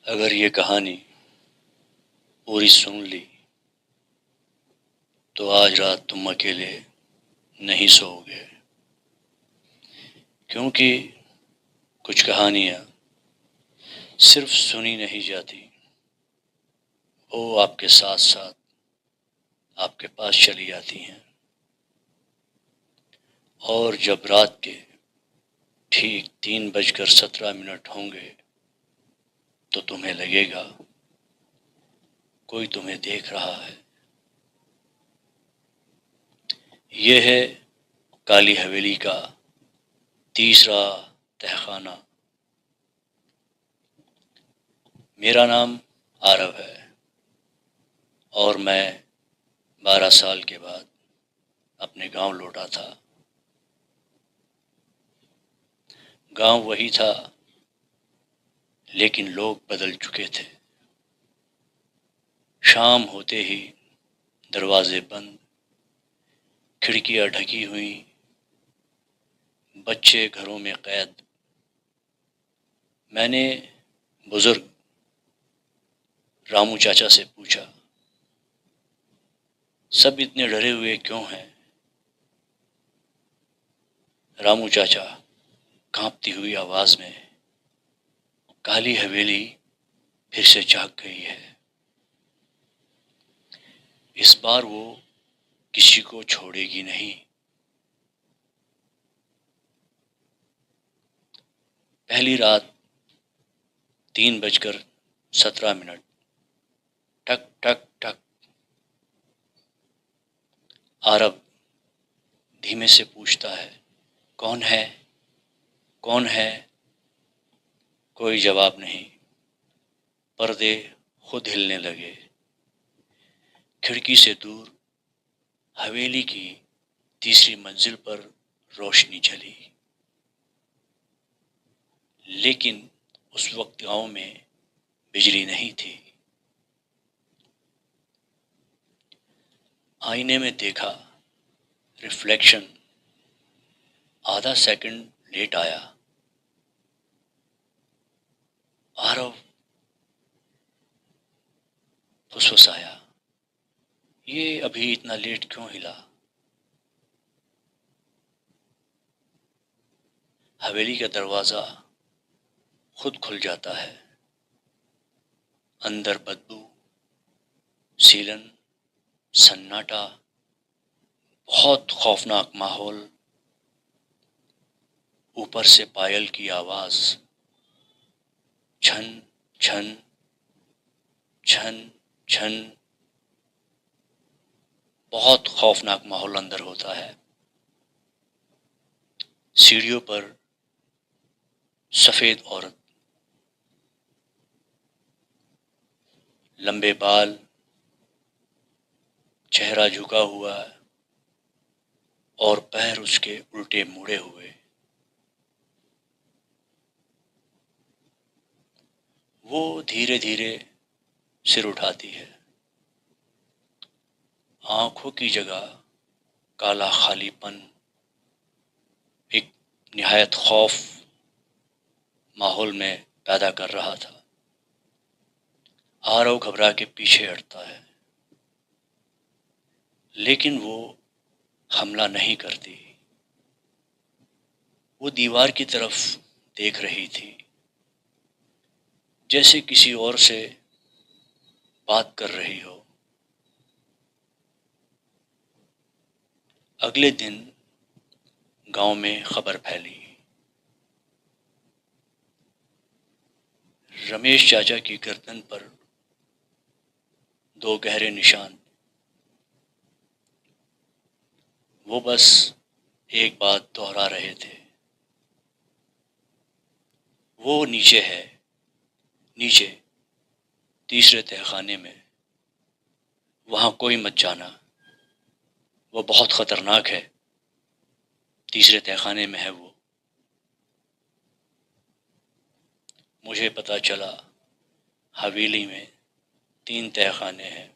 اگر یہ کہانی پوری سن لی تو آج رات تم اکیلے نہیں سو گے، کیونکہ کچھ کہانیاں صرف سنی نہیں جاتی، وہ آپ کے ساتھ ساتھ آپ کے پاس چلی جاتی ہیں، اور جب رات کے ٹھیک 3:17 ہوں گے تو تمہیں لگے گا کوئی تمہیں دیکھ رہا ہے۔ یہ ہے کالی حویلی کا تیسرا تہخانہ۔ میرا نام عارف ہے اور میں 12 سال کے بعد اپنے گاؤں لوٹا تھا۔ گاؤں وہی تھا لیکن لوگ بدل چکے تھے۔ شام ہوتے ہی دروازے بند، کھڑکیاں ڈھکی ہوئیں، بچے گھروں میں قید۔ میں نے بزرگ رامو چاچا سے پوچھا، سب اتنے ڈرے ہوئے کیوں ہیں؟ رامو چاچا کانپتی ہوئی آواز میں، کالی حویلی پھر سے جاگ گئی ہے، اس بار وہ کسی کو چھوڑے گی نہیں۔ پہلی رات 3:17، ٹک ٹک ٹک۔ عارب دھیمے سے پوچھتا ہے، کون ہے؟ کون ہے؟ کوئی جواب نہیں۔ پردے خود ہلنے لگے۔ کھڑکی سے دور حویلی کی تیسری منزل پر روشنی جلی، لیکن اس وقت گاؤں میں بجلی نہیں تھی۔ آئینے میں دیکھا، ریفلیکشن آدھا سیکنڈ لیٹ آیا۔ عارف پھسپھسایا، یہ ابھی اتنا لیٹ کیوں ہلا؟ حویلی کا دروازہ خود کھل جاتا ہے۔ اندر بدبو، سیلن، سناٹا، بہت خوفناک ماحول۔ اوپر سے پائل کی آواز، چھن چھن چھن چھن۔ بہت خوفناک ماحول اندر ہوتا ہے۔ سیڑھیوں پر سفید عورت، لمبے بال، چہرہ جھکا ہوا اور پیر اس کے الٹے مڑے ہوئے۔ وہ دھیرے دھیرے سر اٹھاتی ہے۔ آنکھوں کی جگہ کالا خالی پن ایک نہایت خوف ماحول میں پیدا کر رہا تھا۔ آرو گھبرا کے پیچھے ہٹتا ہے، لیکن وہ حملہ نہیں کرتی۔ وہ دیوار کی طرف دیکھ رہی تھی، جیسے کسی اور سے بات کر رہی ہو۔ اگلے دن گاؤں میں خبر پھیلی، رمیش چاچا کی گردن پر 2 گہرے نشان۔ وہ بس ایک بات دہرا رہے تھے، وہ نیچے ہے، نیچے تیسرے تہخانے میں، وہاں کوئی مت جانا، وہ بہت خطرناک ہے، تیسرے تہخانے میں ہے وہ۔ مجھے پتا چلا حویلی میں 3 تہخانے ہیں،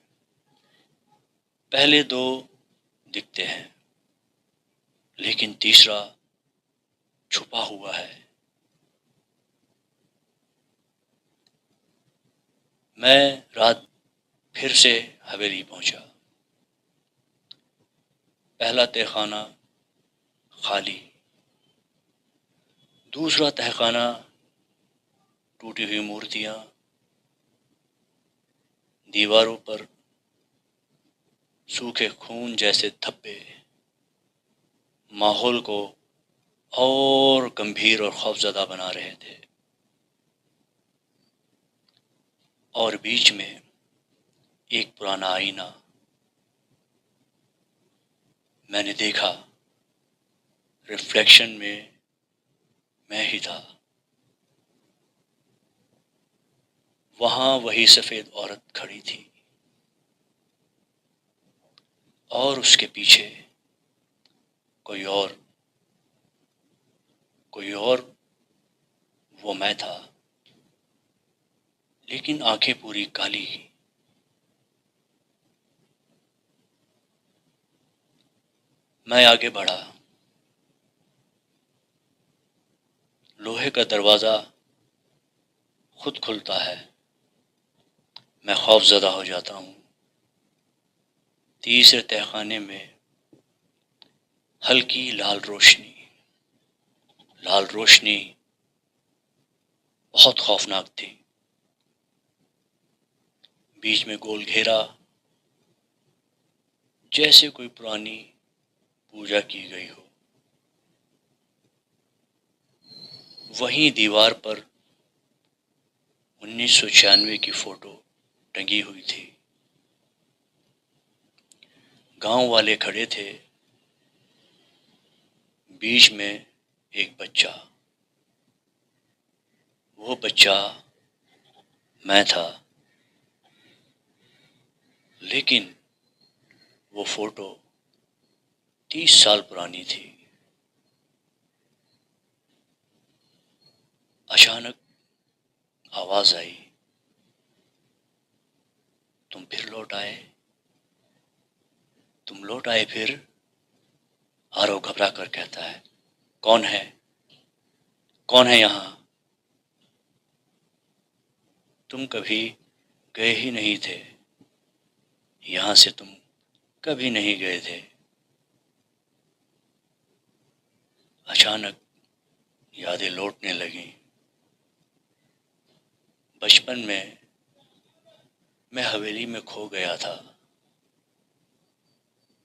پہلے 2 دکھتے ہیں لیکن تیسرا چھپا ہوا ہے۔ میں رات پھر سے حویلی پہنچا۔ پہلا تہہ خانہ خالی، دوسرا تہہ خانہ ٹوٹی ہوئی مورتیاں، دیواروں پر سوکھے خون جیسے دھبے، ماحول کو اور گمبھیر اور خوفزدہ بنا رہے تھے۔ اور بیچ میں ایک پرانا آئینہ، میں نے دیکھا ریفلیکشن میں ہی تھا۔ وہاں وہی سفید عورت کھڑی تھی، اور اس کے پیچھے کوئی اور، وہ میں تھا، لیکن آنکھیں پوری کالی۔ میں آگے بڑھا، لوہے کا دروازہ خود کھلتا ہے، میں خوف زدہ ہو جاتا ہوں۔ تیسرے تہہ خانے میں ہلکی لال روشنی بہت خوفناک تھی۔ بیچ میں گول گھیرا، جیسے کوئی پرانی پوجا کی گئی ہو۔ وہیں دیوار پر 1996 کی فوٹو ٹنگی ہوئی تھی۔ گاؤں والے کھڑے تھے، بیچ میں ایک بچہ، وہ بچہ میں تھا، لیکن وہ فوٹو 30 سال پرانی تھی۔ اچانک آواز آئی، تم پھر لوٹ آئے، تم لوٹ آئے پھر؟ آرو گھبرا کر کہتا ہے، کون ہے؟ کون ہے یہاں؟ تم کبھی گئے ہی نہیں تھے، یہاں سے تم کبھی نہیں گئے تھے۔ اچانک یادیں لوٹنے لگیں۔ بچپن میں حویلی میں کھو گیا تھا،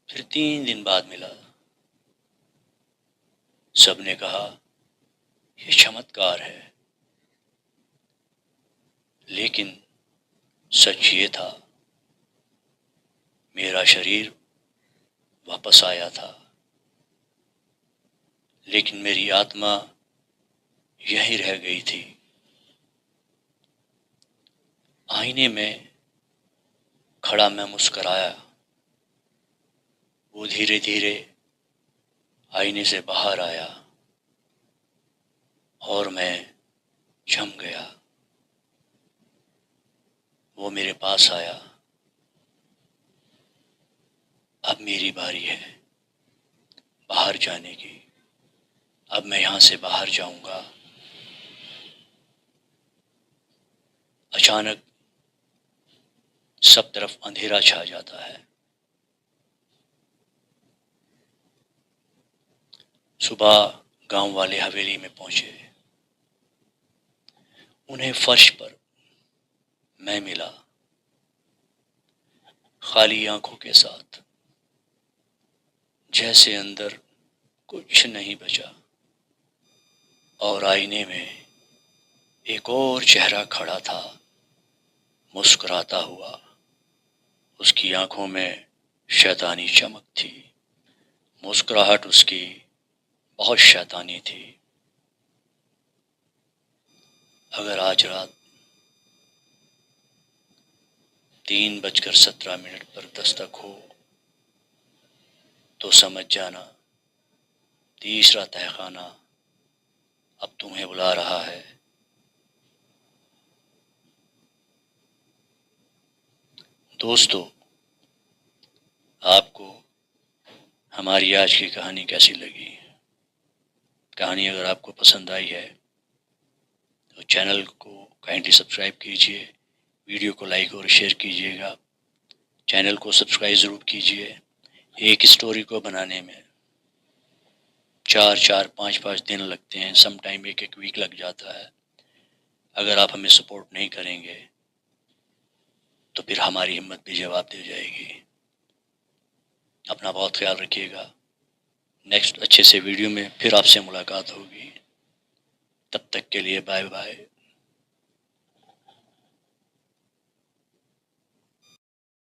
پھر 3 دن بعد ملا۔ سب نے کہا یہ چمتکار ہے، لیکن سچ یہ تھا، میرا شریر واپس آیا تھا، لیکن میری آتما یہیں رہ گئی تھی۔ آئینے میں کھڑا میں مسکرایا، وہ دھیرے دھیرے آئینے سے باہر آیا، اور میں جم گیا۔ وہ میرے پاس آیا، اب میری باری ہے باہر جانے کی، اب میں یہاں سے باہر جاؤں گا۔ اچانک سب طرف اندھیرا چھا جاتا ہے۔ صبح گاؤں والے حویلی میں پہنچے، انہیں فرش پر میں ملا، خالی آنکھوں کے ساتھ، جیسے اندر کچھ نہیں بچا۔ اور آئینے میں ایک اور چہرہ کھڑا تھا، مسکراتا ہوا، اس کی آنکھوں میں شیطانی چمک تھی، مسکراہٹ اس کی بہت شیطانی تھی۔ اگر آج رات 3:17 پر دستک ہو تو سمجھ جانا، تیسرا تہہ خانہ اب تمہیں بلا رہا ہے۔ دوستو، آپ کو ہماری آج کی کہانی کیسی لگی؟ کہانی اگر آپ کو پسند آئی ہے تو چینل کو کائنڈلی سبسکرائب کیجیے، ویڈیو کو لائک اور شیئر کیجیے گا، چینل کو سبسکرائب ضرور کیجیے۔ ایک اسٹوری کو بنانے میں 4-5 دن لگتے ہیں، سم ٹائم 1 ویک لگ جاتا ہے۔ اگر آپ ہمیں سپورٹ نہیں کریں گے تو پھر ہماری ہمت بھی جواب دے جائے گی۔ اپنا بہت خیال رکھیے گا۔ نیکسٹ اچھے سے ویڈیو میں پھر آپ سے ملاقات ہوگی۔ تب تک کے لیے بائے بائے۔